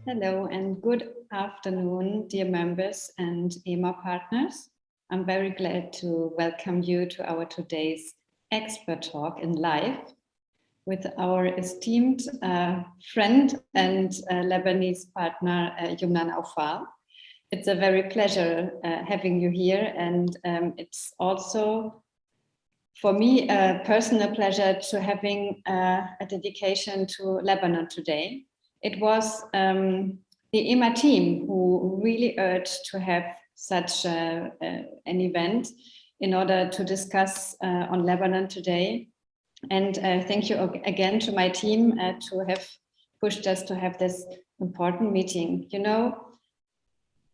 Hello and good afternoon, dear members and EMA partners. I'm very glad to welcome you to our today's expert talk in live with our esteemed friend and Lebanese partner, Youmna Naufal. It's a very pleasure having you here, and it's also for me a personal pleasure to having a dedication to Lebanon today. It was the EMA team who really urged to have such an event in order to discuss on Lebanon today. And thank you again to my team to have pushed us to have this important meeting. You know,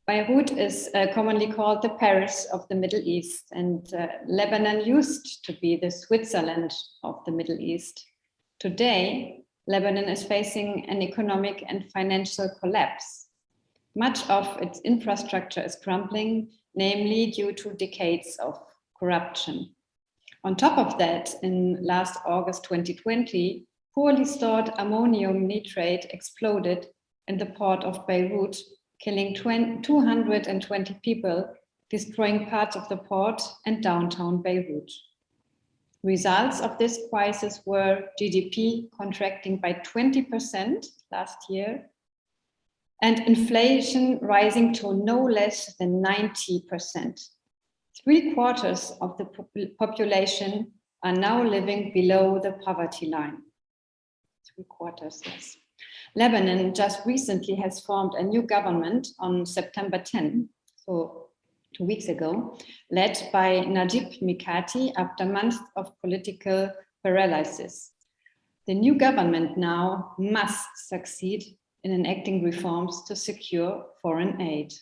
Beirut is commonly called the Paris of the Middle East, and Lebanon used to be the Switzerland of the Middle East. Today, Lebanon is facing an economic and financial collapse. Much of its infrastructure is crumbling, namely due to decades of corruption. On top of that, in last August 2020, poorly stored ammonium nitrate exploded in the port of Beirut, killing 220 people, destroying parts of the port and downtown Beirut. Results of this crisis were GDP contracting by 20% last year and inflation rising to no less than 90%. 3/4 of the population are now living below the poverty line. 3/4, yes. Lebanon just recently has formed a new government on September 10, so 2 weeks ago, led by Najib Mikati after months of political paralysis. The new government now must succeed in enacting reforms to secure foreign aid.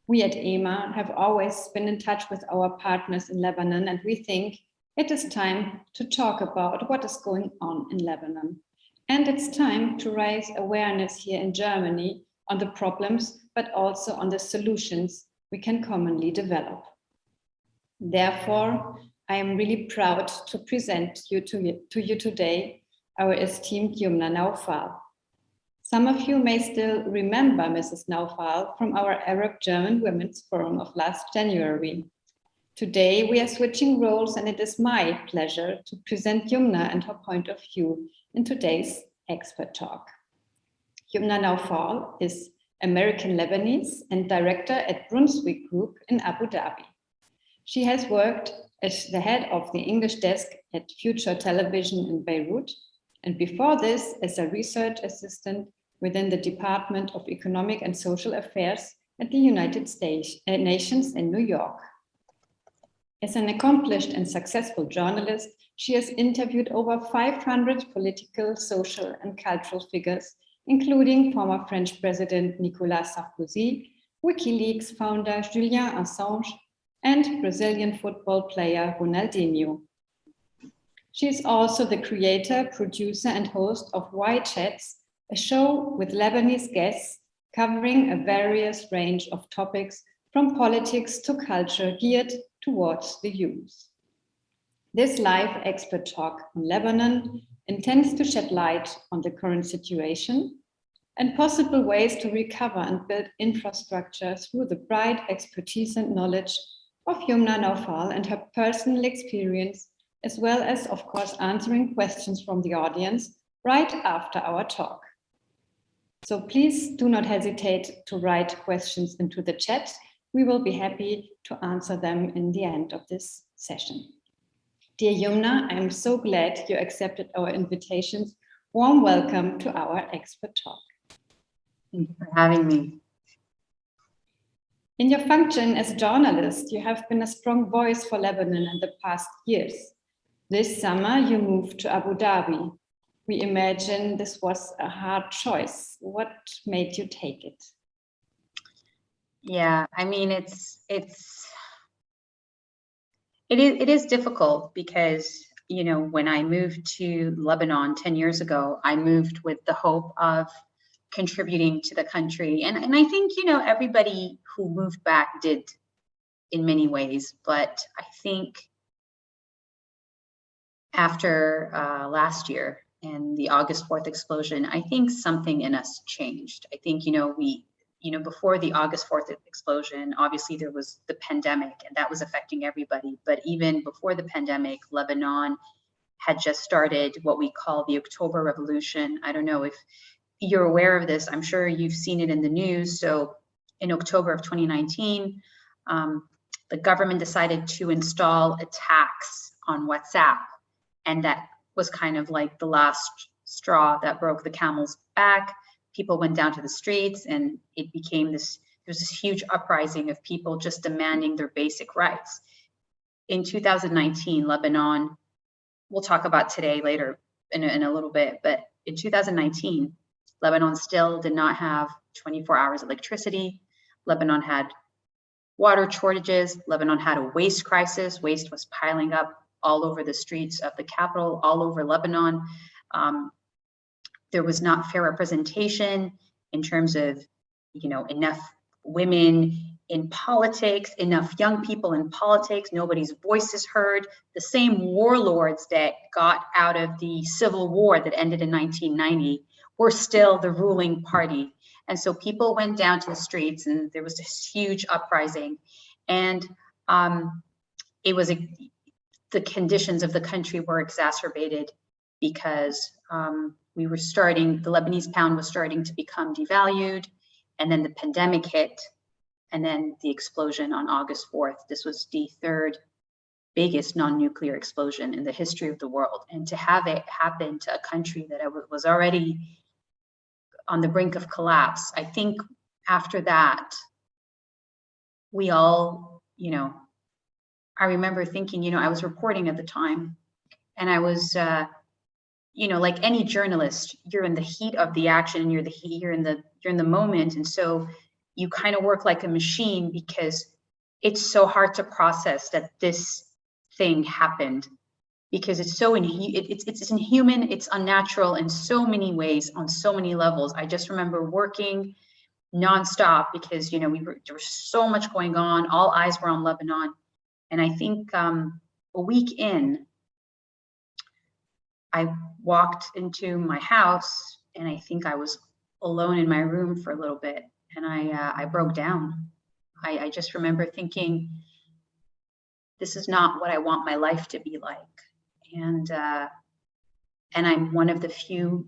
We at EMA have always been in touch with our partners in Lebanon, and we think it is time to talk about what is going on in Lebanon. And it's time to raise awareness here in Germany on the problems, but also on the solutions we can commonly develop. Therefore, I am really proud to present to you today our esteemed Youmna Naufal. Some of you may still remember Mrs. Naufal from our Arab-German Women's Forum of last January. Today, we are switching roles, and it is my pleasure to present Youmna and her point of view in today's expert talk. Youmna Naufal is American Lebanese and director at Brunswick Group in Abu Dhabi. She has worked as the head of the English desk at Future Television in Beirut, and before this as a research assistant within the Department of Economic and Social Affairs at the United Nations in New York. As an accomplished and successful journalist, she has interviewed over 500 political, social, and cultural figures, including former French President Nicolas Sarkozy, WikiLeaks founder Julian Assange, and Brazilian football player Ronaldinho. She is also the creator, producer, and host of Why Chats, a show with Lebanese guests covering a various range of topics from politics to culture geared towards the youth. This live expert talk on Lebanon intends to shed light on the current situation and possible ways to recover and build infrastructure through the bright expertise and knowledge of Youmna Naufal and her personal experience, as well as, of course, answering questions from the audience right after our talk. So please do not hesitate to write questions into the chat. We will be happy to answer them in the end of this session. Dear Youmna, I am so glad you accepted our invitations. Warm welcome to our expert talk. Thank you for having me. In your function as a journalist, you have been a strong voice for Lebanon in the past years. This summer, you moved to Abu Dhabi. We imagine this was a hard choice. What made you take it? Yeah, I mean, it is difficult because, you know, when I moved to Lebanon 10 years ago, I moved with the hope of contributing to the country. And I think, you know, everybody who moved back did in many ways, but I think after last year and the August 4th explosion, I think something in us changed. I think, before the August 4th explosion, obviously there was the pandemic and that was affecting everybody. But even before the pandemic, Lebanon had just started what we call the October Revolution. I don't know if you're aware of this. I'm sure you've seen it in the news. So in October of 2019, the government decided to install a tax on WhatsApp. And that was kind of like the last straw that broke the camel's back. People went down to the streets and it became there was this huge uprising of people just demanding their basic rights. In 2019, Lebanon, we'll talk about today later in a little bit, but in 2019, Lebanon still did not have 24 hours electricity. Lebanon had water shortages. Lebanon had a waste crisis. Waste was piling up all over the streets of the capital, all over Lebanon. There was not fair representation in terms of, enough women in politics, enough young people in politics, nobody's voices heard. The same warlords that got out of the civil war that ended in 1990 were still the ruling party. And so people went down to the streets and there was this huge uprising. And the conditions of the country were exacerbated because the Lebanese pound was starting to become devalued, and then the pandemic hit, and then the explosion on August 4th. This was the third biggest non-nuclear explosion in the history of the world. And to have it happen to a country that was already on the brink of collapse, I think after that, we all, I remember thinking, I was reporting at the time, and I was, like any journalist, you're in the heat of the action, and you're in the moment, and so you kind of work like a machine because it's so hard to process that this thing happened, because it's so it's inhuman, it's unnatural in so many ways, on so many levels. I just remember working nonstop because there was so much going on. All eyes were on Lebanon. And I think a week in, I walked into my house and I think I was alone in my room for a little bit, and I broke down. I just remember thinking, this is not what I want my life to be like. And I'm one of the few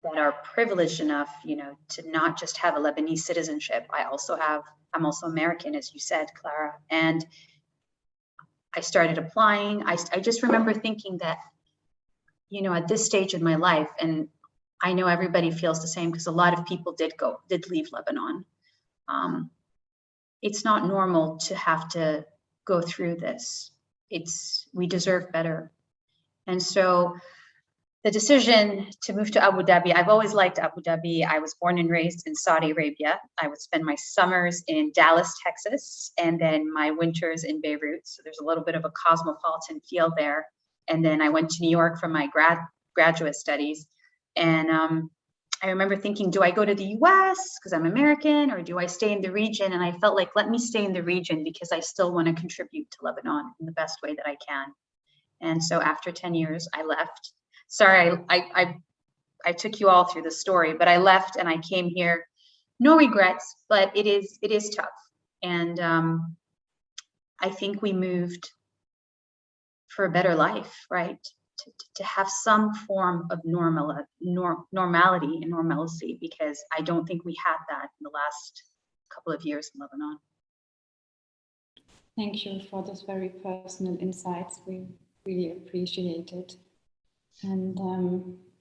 that are privileged enough, to not just have a Lebanese citizenship. I'm also American, as you said, Clara. And I started applying. I just remember thinking that, at this stage in my life, and I know everybody feels the same because a lot of people did leave Lebanon. It's not normal to have to go through this. We deserve better. And so the decision to move to Abu Dhabi, I've always liked Abu Dhabi. I was born and raised in Saudi Arabia. I would spend my summers in Dallas, Texas, and then my winters in Beirut. So there's a little bit of a cosmopolitan feel there. And then I went to New York for my graduate studies. And I remember thinking, do I go to the US because I'm American, or do I stay in the region? And I felt like, let me stay in the region because I still want to contribute to Lebanon in the best way that I can. And so after 10 years, I left. Sorry, I took you all through the story, but I left and I came here. No regrets, but it is tough. And I think we moved for a better life, right? To have some form of normality and normalcy, because I don't think we had that in the last couple of years in Lebanon. Thank you for those very personal insights. We really appreciate it. And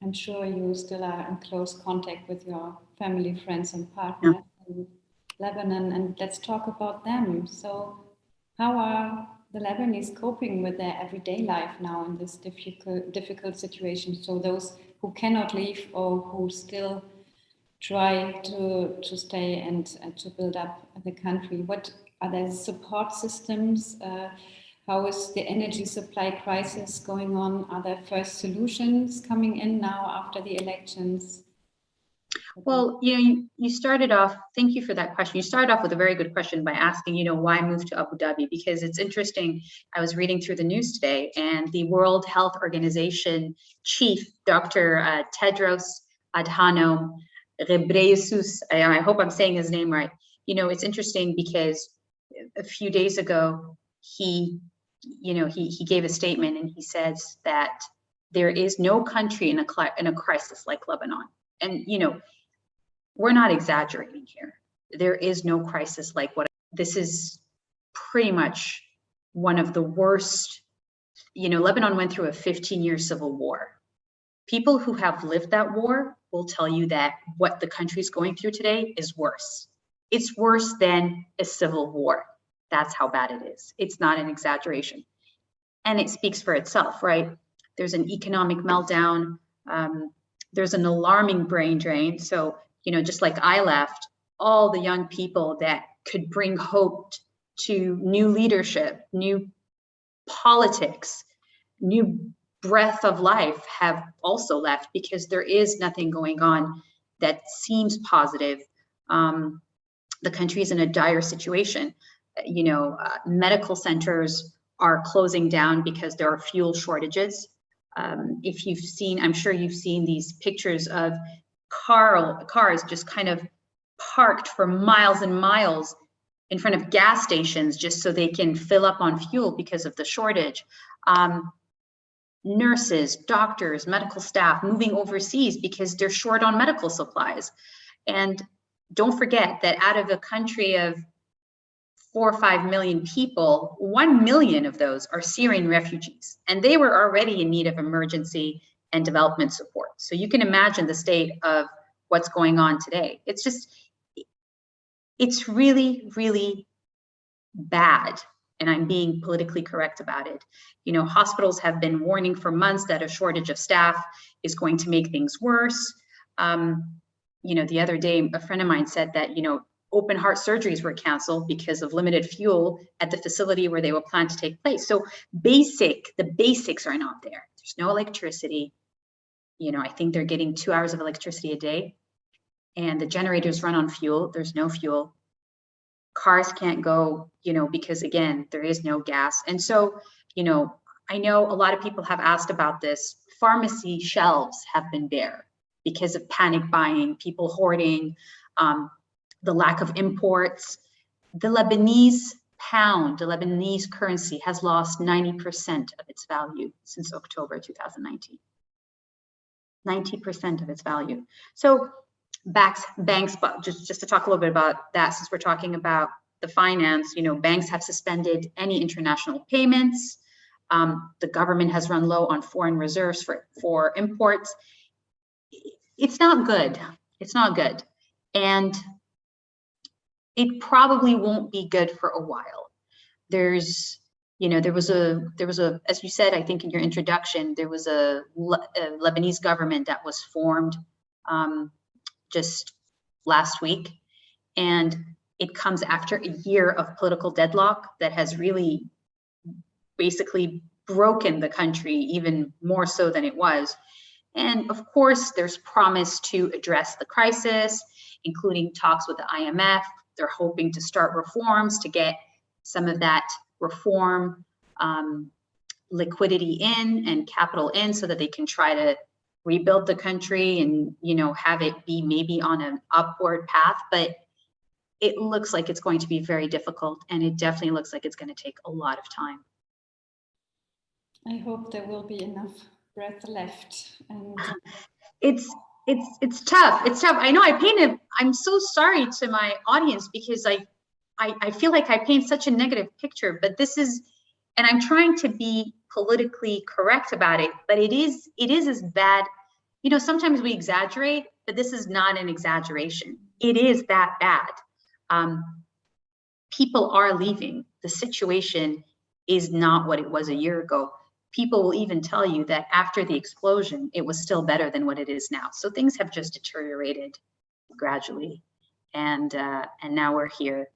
I'm sure you still are in close contact with your family, friends, and partners in Lebanon. And let's talk about them. So how are the Lebanese coping with their everyday life now in this difficult situation? So those who cannot leave or who still try to stay and to build up the country, what are their support systems? How is the energy supply crisis going on? Are there first solutions coming in now after the elections? Well, you started off, thank you for that question. You started off with a very good question by asking, why move to Abu Dhabi? Because it's interesting. I was reading through the news today, and the World Health Organization chief, Dr. Tedros Adhanom Ghebreyesus, I hope I'm saying his name right. It's interesting because a few days ago, he gave a statement, and he says that there is no country in a crisis like Lebanon. And, we're not exaggerating here. There is no crisis like what this is. Pretty much one of the worst. Lebanon went through a 15-year civil war. People who have lived that war will tell you that what the country's going through today is worse. It's worse than a civil war. That's how bad it is. It's not an exaggeration. And it speaks for itself, right? There's an economic meltdown. There's an alarming brain drain. So, just like I left, all the young people that could bring hope to new leadership, new politics, new breath of life have also left because there is nothing going on that seems positive. The country is in a dire situation. Medical centers are closing down because there are fuel shortages. If you've seen, I'm sure you've seen these pictures of cars just kind of parked for miles and miles in front of gas stations just so they can fill up on fuel because of the shortage. Nurses, doctors, medical staff moving overseas because they're short on medical supplies. And don't forget that out of a country of 4 or 5 million people, 1 million of those are Syrian refugees, and they were already in need of emergency and development support. So you can imagine the state of what's going on today. It's really, really bad. And I'm being politically correct about it. Hospitals have been warning for months that a shortage of staff is going to make things worse. The other day, a friend of mine said that, open heart surgeries were canceled because of limited fuel at the facility where they were planned to take place. So the basics are not there. There's no electricity. I think they're getting 2 hours of electricity a day, and the generators run on fuel. There's no fuel. Cars can't go, because again, there is no gas. And so, I know a lot of people have asked about this. Pharmacy shelves have been bare because of panic buying, people hoarding, the lack of imports. The Lebanese pound, the Lebanese currency, has lost 90% of its value since October 2019. 90% of its value. So banks, just to talk a little bit about that, since we're talking about the finance, banks have suspended any international payments. The government has run low on foreign reserves for imports. It's not good. It's not good. And it probably won't be good for a while. There was a, as you said, I think in your introduction, there was a Lebanese government that was formed just last week. And it comes after a year of political deadlock that has really basically broken the country even more so than it was. And of course, there's promise to address the crisis, including talks with the IMF. They're hoping to start reforms to get some of that reform liquidity in and capital in so that they can try to rebuild the country and, have it be maybe on an upward path. But it looks like it's going to be very difficult, and it definitely looks like it's going to take a lot of time. I hope there will be enough breath left. And it's tough. It's tough. I know I'm so sorry to my audience because I feel like I paint such a negative picture, but this is, and I'm trying to be politically correct about it, but it is as bad. Sometimes we exaggerate, but this is not an exaggeration. It is that bad. People are leaving. The situation is not what it was a year ago. People will even tell you that after the explosion, it was still better than what it is now. So things have just deteriorated gradually. And now we're here.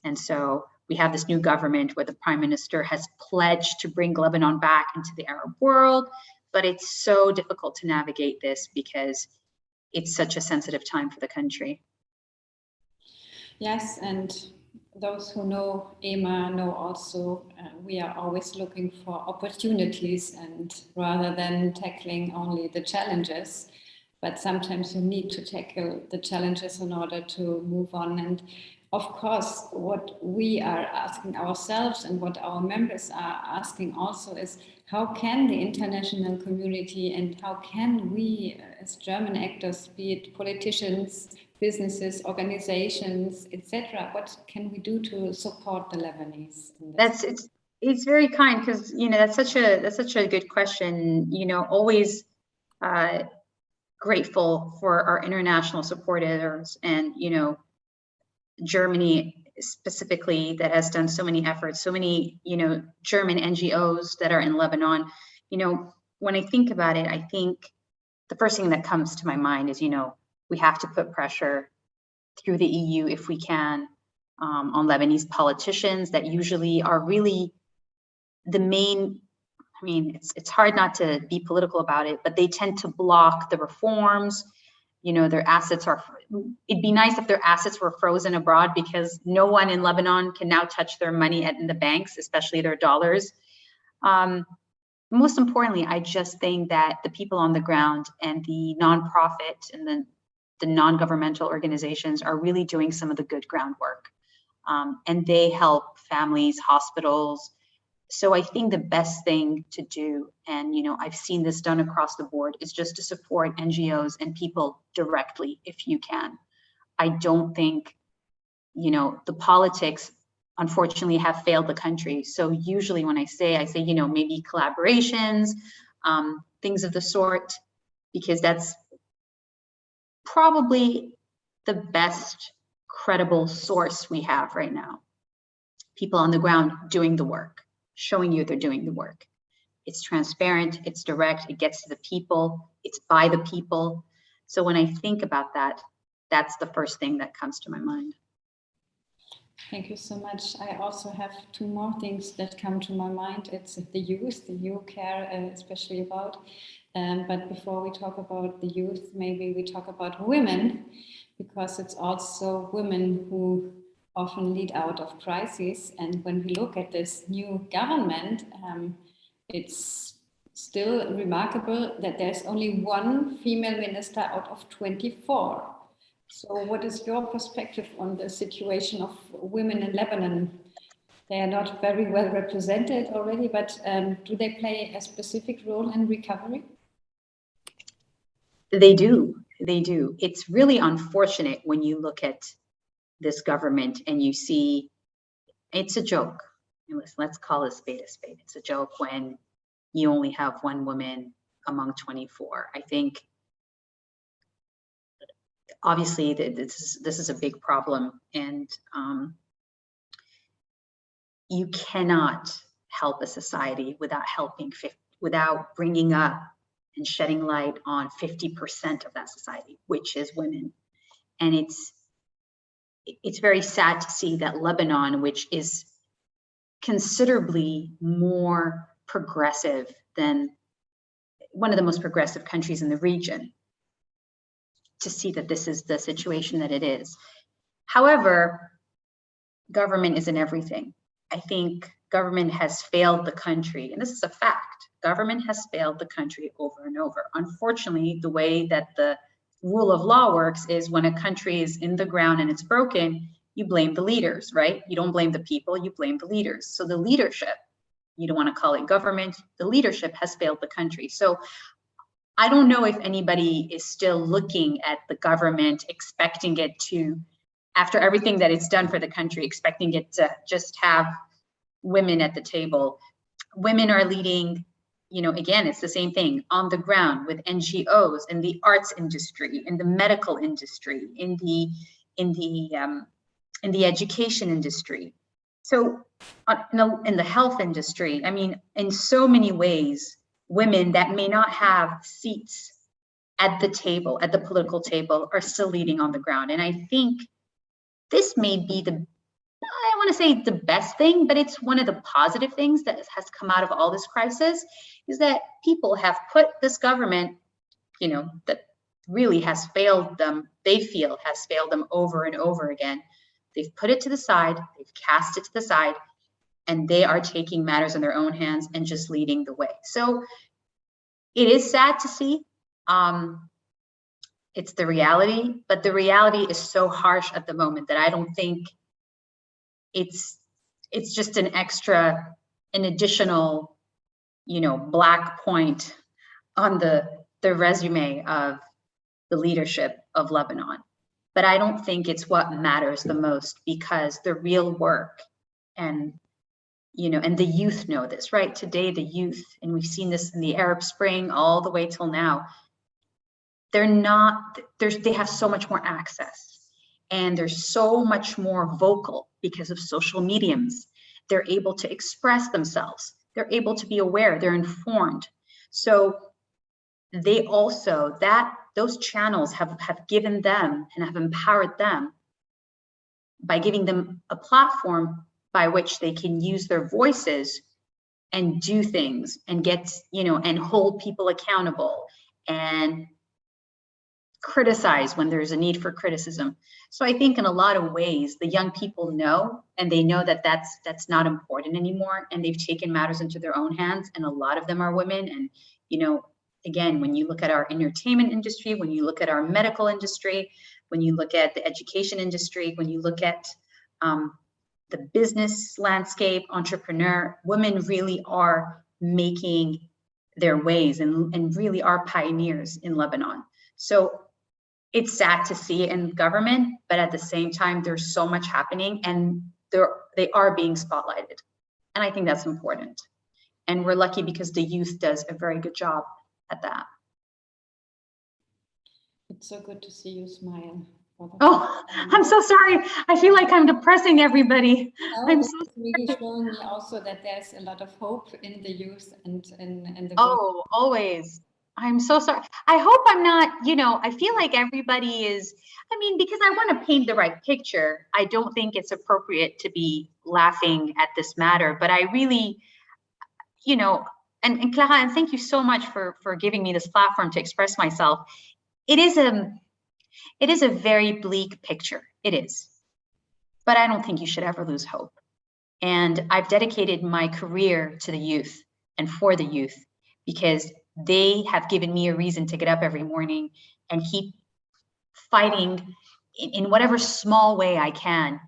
And so we have this new government where the prime minister has pledged to bring Lebanon back into the Arab world, but it's so difficult to navigate this because it's such a sensitive time for the country. Yes, and those who know EMA know also we are always looking for opportunities, and rather than tackling only the challenges, but sometimes you need to tackle the challenges in order to move on. And of course, what we are asking ourselves and what our members are asking also is, how can the international community and how can we as German actors, be it politicians, businesses, organizations, etc., what can we do to support the Lebanese? It's very kind, because that's such a good question. Always grateful for our international supporters, and Germany specifically, that has done so many efforts, so many German NGOs that are in Lebanon. When I think about it, I think the first thing that comes to my mind is we have to put pressure through the EU if we can on Lebanese politicians that usually are really the main. I mean, it's hard not to be political about it, but they tend to block the reforms. Their assets are, it'd be nice if their assets were frozen abroad, because no one in Lebanon can now touch their money in the banks, especially their dollars. Most importantly, I just think that the people on the ground and the nonprofit and the non-governmental organizations are really doing some of the good groundwork. And they help families, hospitals. So I think the best thing to do, and I've seen this done across the board, is just to support NGOs and people directly if you can. I don't think, the politics unfortunately have failed the country. So usually when I say maybe collaborations, things of the sort, because that's probably the best credible source we have right now. People on the ground doing the work, showing you they're doing the work. It's transparent, it's direct, it gets to the people, it's by the people. So when I think about that, that's the first thing that comes to my mind. Thank you so much. I also have two more things that come to my mind. It's the youth you care especially about. But before we talk about the youth, maybe we talk about women, because it's also women who often lead out of crises. And when we look at this new government, it's still remarkable that there's only one female minister out of 24. So what is your perspective on the situation of women in Lebanon? They are not very well represented already, but do they play a specific role in recovery? They do. It's really unfortunate when you look at this government and you see, it's a joke. Let's call a spade a spade. It's a joke when you only have one woman among 24. I think obviously this is a big problem, and you cannot help a society without bringing up and shedding light on 50% of that society, which is women. And it's very sad to see that Lebanon, which is considerably more progressive than one of the most progressive countries in the region, to see that this is the situation that it is. However, government isn't everything. I think government has failed the country, and this is a fact. Government has failed the country over and over. Unfortunately, the way that the rule of law works is when a country is in the ground and it's broken, you blame the leaders, right? You don't blame the people, you blame the leaders. So the leadership, you don't want to call it government, the leadership has failed the country. So I don't know if anybody is still looking at the government, expecting it to, after everything that it's done for the country, expecting it to just have women at the table. Women are leading, again, it's the same thing, on the ground with NGOs, in the arts industry, in the medical industry, in the education industry. So in the health industry, I mean, in so many ways, women that may not have seats at the table, at the political table, are still leading on the ground. And I think this may be I want to say the best thing, but it's one of the positive things that has come out of all this crisis, is that people have put this government, the really has failed them, they feel has failed them over and over again. They've put it to the side, they've cast it to the side, and they are taking matters in their own hands and just leading the way. So it is sad to see. It's the reality, but the reality is so harsh at the moment that I don't think it's just an additional, black point on the resume of the leadership of Lebanon. But I don't think it's what matters the most, because the real work and the youth know this, right? Today, the youth, and we've seen this in the Arab Spring all the way till now, they have so much more access, and they're so much more vocal because of social mediums. They're able to express themselves. They're able to be aware, they're informed. So they also, those channels have given them and have empowered them by giving them a platform by which they can use their voices and do things and get, and hold people accountable and criticize when there's a need for criticism. So I think in a lot of ways, the young people know, and they know that that's not important anymore, and they've taken matters into their own hands, and a lot of them are women. And, again, when you look at our entertainment industry, when you look at our medical industry, when you look at the education industry, when you look at the business landscape, entrepreneur, women really are making their ways and really are pioneers in Lebanon. So it's sad to see in government, but at the same time, there's so much happening, and they are being spotlighted. And I think that's important. And we're lucky because the youth does a very good job at that. It's so good to see you smile. Oh, I'm so sorry. I feel like I'm depressing everybody. No, I'm it's so really showing me also that there's a lot of hope in the youth and in the work. Always. I'm so sorry. I hope I'm not, I feel like everybody is, because I want to paint the right picture. I don't think it's appropriate to be laughing at this matter, but I really, and Clara, and thank you so much for giving me this platform to express myself. It is a very bleak picture. It is. But I don't think you should ever lose hope. And I've dedicated my career to the youth and for the youth, because they have given me a reason to get up every morning and keep fighting in whatever small way I can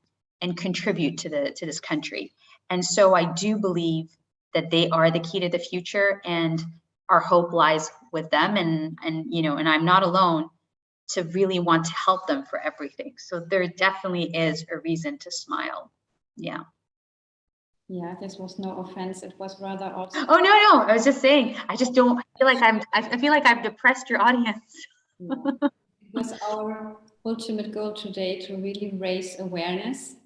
and contribute to this country. And so I do believe that they are the key to the future, and our hope lies with them. And I'm not alone to really want to help them for everything. So there definitely is a reason to smile. Yeah. Yeah, this was no offense. It was rather also. Oh, no. I was just saying, I just don't feel like I feel like I've depressed your audience. Yeah. It was our ultimate goal today to really raise awareness.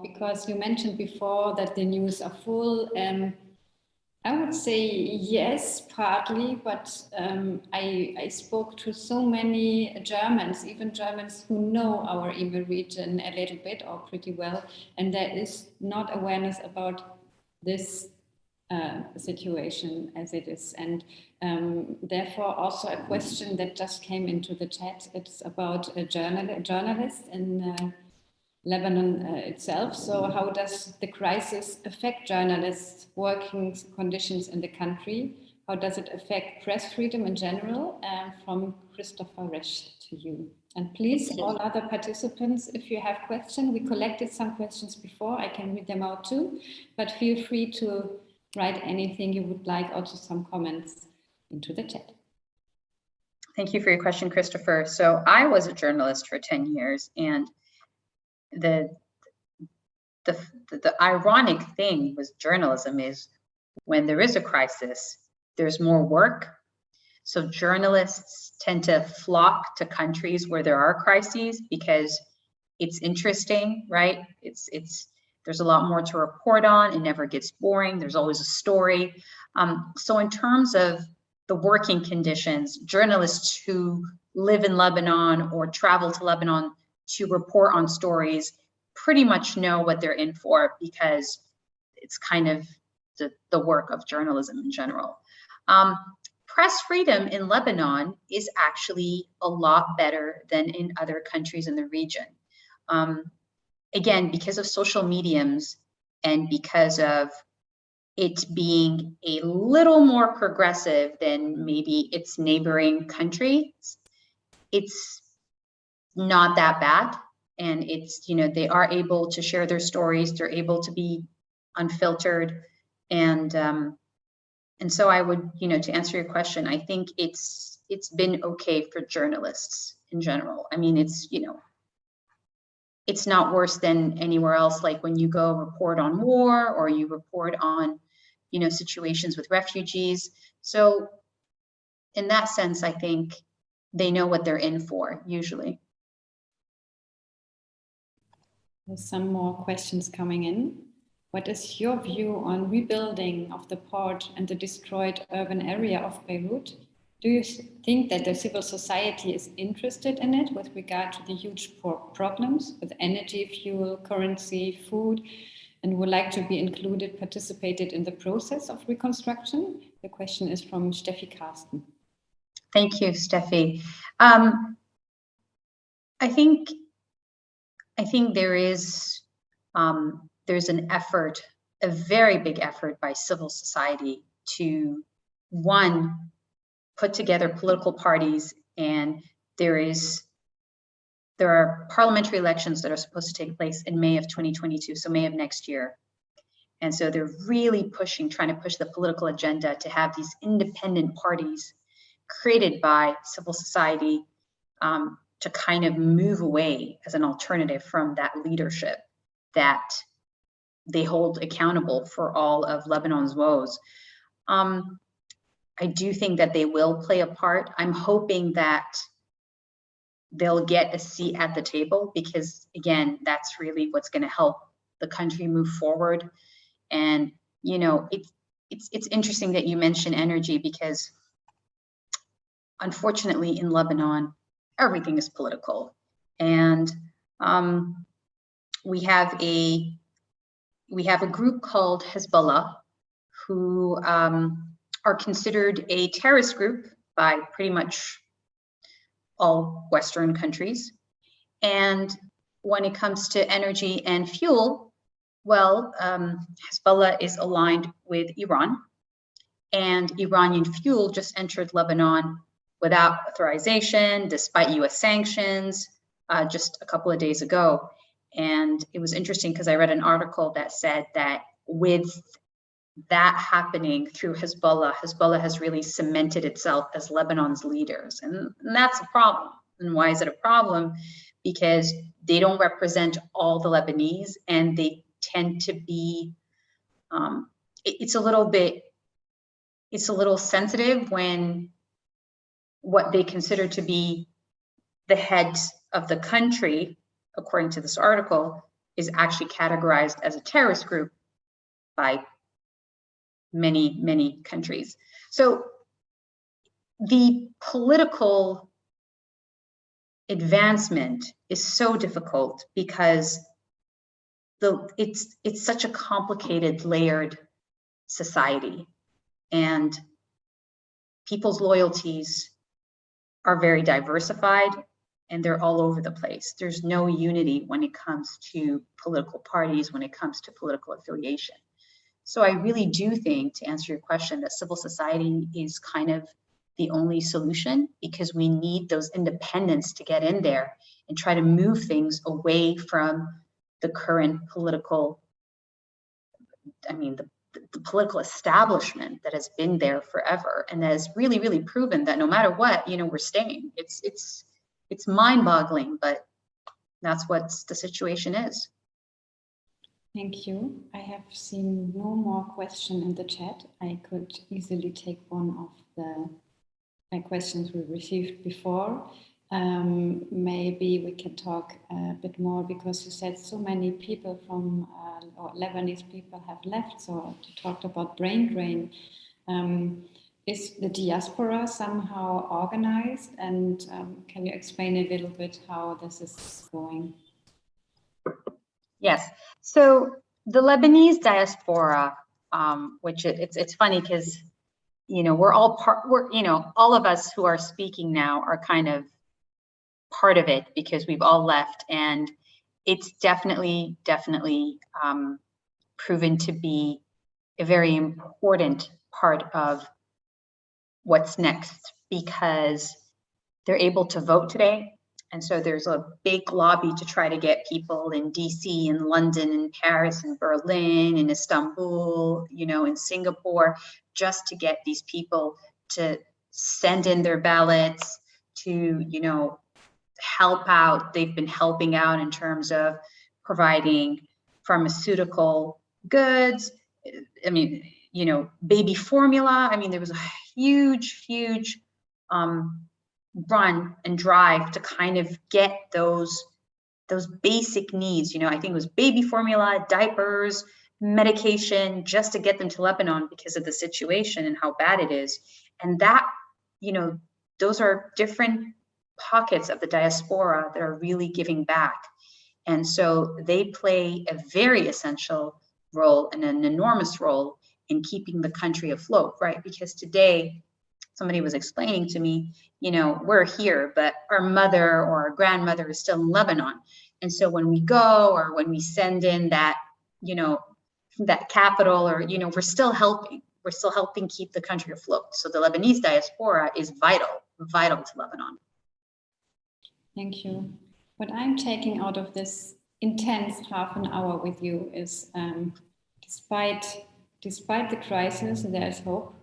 Because you mentioned before that the news are full. I would say yes, partly, but I spoke to so many Germans, even Germans who know our EMA region a little bit or pretty well, and there is not awareness about this situation as it is. And therefore also a question that just came into the chat, it's about a journalist in Lebanon itself. So how does the crisis affect journalists' working conditions in the country? How does it affect press freedom in general? From Christopher Resch to you. And please, all other participants, if you have questions, we collected some questions before, I can read them out too, but feel free to write anything you would like, also some comments into the chat. Thank you for your question, Christopher. So I was a journalist for 10 years, and the ironic thing with journalism is when there is a crisis, there's more work. So journalists tend to flock to countries where there are crises because it's interesting, right? There's a lot more to report on. It never gets boring. There's always a story. So in terms of the working conditions, journalists who live in Lebanon or travel to Lebanon to report on stories pretty much know what they're in for, because it's kind of the work of journalism in general. press freedom in Lebanon is actually a lot better than in other countries in the region. Again, because of social mediums and because of it being a little more progressive than maybe its neighboring countries, it's not that bad. And it's, they are able to share their stories. They're able to be unfiltered. And so I would, to answer your question, I think it's been okay for journalists in general. I mean, it's not worse than anywhere else. Like when you go report on war or you report on, situations with refugees. So in that sense, I think they know what they're in for usually. There's some more questions coming in. What is your view on rebuilding of the port and the destroyed urban area of Beirut? Do you think that the civil society is interested in it with regard to the huge problems with energy, fuel, currency, food, and would like to be included, participated in the process of reconstruction? The question is from Steffi Karsten. Thank you, Steffi. I think there is there's an effort, a very big effort by civil society to, one, put together political parties, and there are parliamentary elections that are supposed to take place in May of 2022, so May of next year. And so they're really trying to push the political agenda to have these independent parties created by civil society to kind of move away as an alternative from that leadership that they hold accountable for all of Lebanon's woes. I do think that they will play a part. I'm hoping that they'll get a seat at the table because, again, that's really what's going to help the country move forward. And, it's interesting that you mention energy because, unfortunately, in Lebanon, everything is political. And we have a group called Hezbollah who are considered a terrorist group by pretty much all Western countries. And when it comes to energy and fuel, well, Hezbollah is aligned with Iran, and Iranian fuel just entered Lebanon without authorization, despite US sanctions, just a couple of days ago. And it was interesting because I read an article that said that with that happening through Hezbollah has really cemented itself as Lebanon's leaders. And that's a problem. And why is it a problem? Because they don't represent all the Lebanese, and they tend to be, it's a little sensitive when what they consider to be the heads of the country, according to this article, is actually categorized as a terrorist group by many, many countries. So the political advancement is so difficult because it's such a complicated, layered society, and people's loyalties are very diversified and they're all over the place. There's no unity when it comes to political parties, when it comes to political affiliation. So I really do think, to answer your question, that civil society is kind of the only solution, because we need those independents to get in there and try to move things away from the current political, the political establishment that has been there forever and that has really, really proven that no matter what, we're staying. It's mind-boggling, but that's what the situation is. Thank you. I have seen no more question in the chat. I could easily take one of the questions we received before. Maybe we can talk a bit more, because you said so many people from or Lebanese people have left. So you talked about brain drain. Is the diaspora somehow organized? And can you explain a little bit how this is going? Yes. So the Lebanese diaspora, which it's funny because we're all all of us who are speaking now are kind of part of it because we've all left, and it's definitely proven to be a very important part of what's next, because they're able to vote today. And so there's a big lobby to try to get people in DC and London and Paris and Berlin and Istanbul, in Singapore, just to get these people to send in their ballots, to, help out. They've been helping out in terms of providing pharmaceutical goods. I mean, baby formula. I mean, there was a huge run and drive to kind of get those basic needs. I think it was baby formula, diapers, medication, just to get them to Lebanon because of the situation and how bad it is. And that, those are different pockets of the diaspora that are really giving back. And so they play a very essential role and an enormous role in keeping the country afloat, right? Because today, somebody was explaining to me, we're here, but our mother or our grandmother is still in Lebanon. And so when we go, or when we send in that, that capital, or, we're still helping keep the country afloat. So the Lebanese diaspora is vital to Lebanon. Thank you. What I'm taking out of this intense half an hour with you is, despite the crisis, there's hope.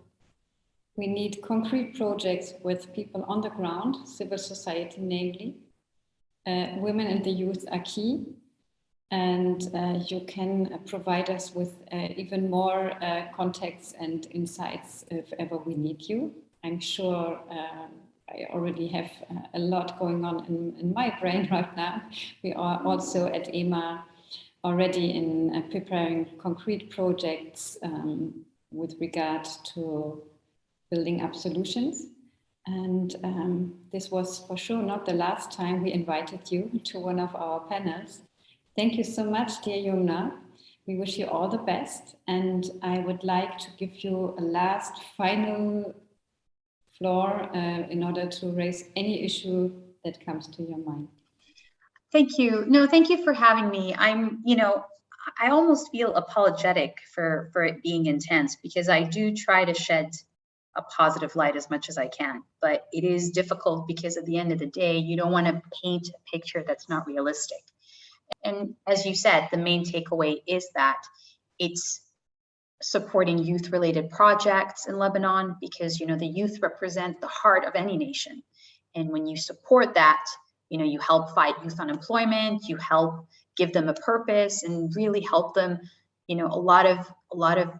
We need concrete projects with people on the ground, civil society namely. Women and the youth are key. And you can provide us with even more contacts and insights if ever we need you. I'm sure I already have a lot going on in my brain right now. We are also at EMA already in preparing concrete projects with regard to building up solutions. And this was for sure not the last time we invited you to one of our panels. Thank you so much, dear Youmna. We wish you all the best. And I would like to give you a last final floor in order to raise any issue that comes to your mind. Thank you. No, thank you for having me. I almost feel apologetic for it being intense, because I do try to shed a positive light as much as I can, but it is difficult because at the end of the day, you don't want to paint a picture that's not realistic. And as you said, the main takeaway is that it's supporting youth-related projects in Lebanon, because the youth represent the heart of any nation. And when you support that, you help fight youth unemployment, you help give them a purpose and really help them. A lot of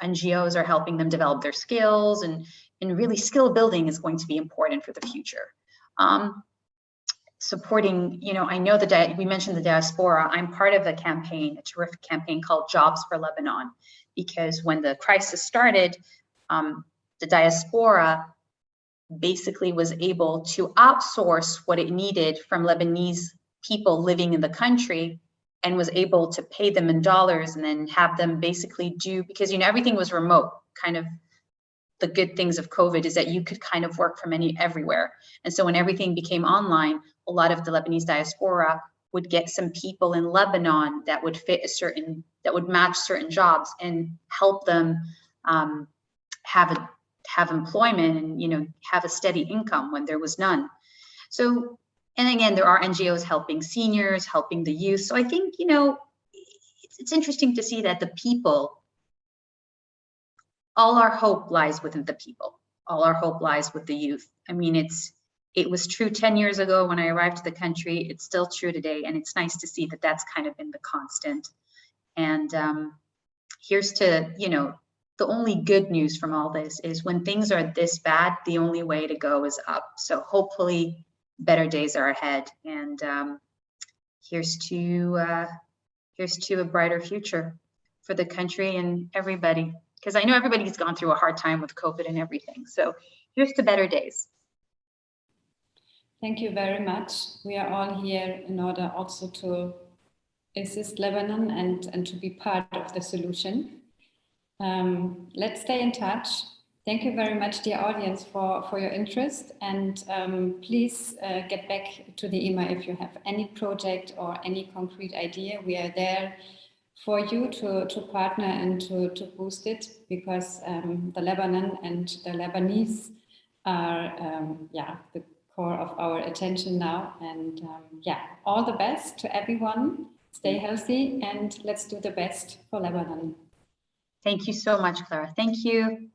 NGOs are helping them develop their skills, and really skill building is going to be important for the future. Supporting, I know we mentioned the diaspora. I'm part of a campaign, a terrific campaign called Jobs for Lebanon, because when the crisis started, the diaspora basically was able to outsource what it needed from Lebanese people living in the country, and was able to pay them in dollars and then have them basically do, because everything was remote. Kind of the good things of COVID is that you could kind of work from everywhere. And so when everything became online, a lot of the Lebanese diaspora would get some people in Lebanon that would that would match certain jobs and help them have employment and have a steady income when there was none. So, and again, there are NGOs helping seniors, helping the youth. So I think it's interesting to see that the people, all our hope lies within the people. All our hope lies with the youth. I mean, it was true 10 years ago when I arrived to the country. It's still true today. And it's nice to see that that's kind of been the constant. And here's to, the only good news from all this is when things are this bad, the only way to go is up. So hopefully better days are ahead. And here's to a brighter future for the country and everybody. Because I know everybody's gone through a hard time with COVID and everything. So here's to better days. Thank you very much. We are all here in order also to assist Lebanon and to be part of the solution. Let's stay in touch. Thank you very much, dear audience, for your interest. And please get back to the EMA if you have any project or any concrete idea. We are there for you to partner and to boost it, because the Lebanon and the Lebanese are the core of our attention now. And all the best to everyone. Stay healthy and let's do the best for Lebanon. Thank you so much, Clara. Thank you.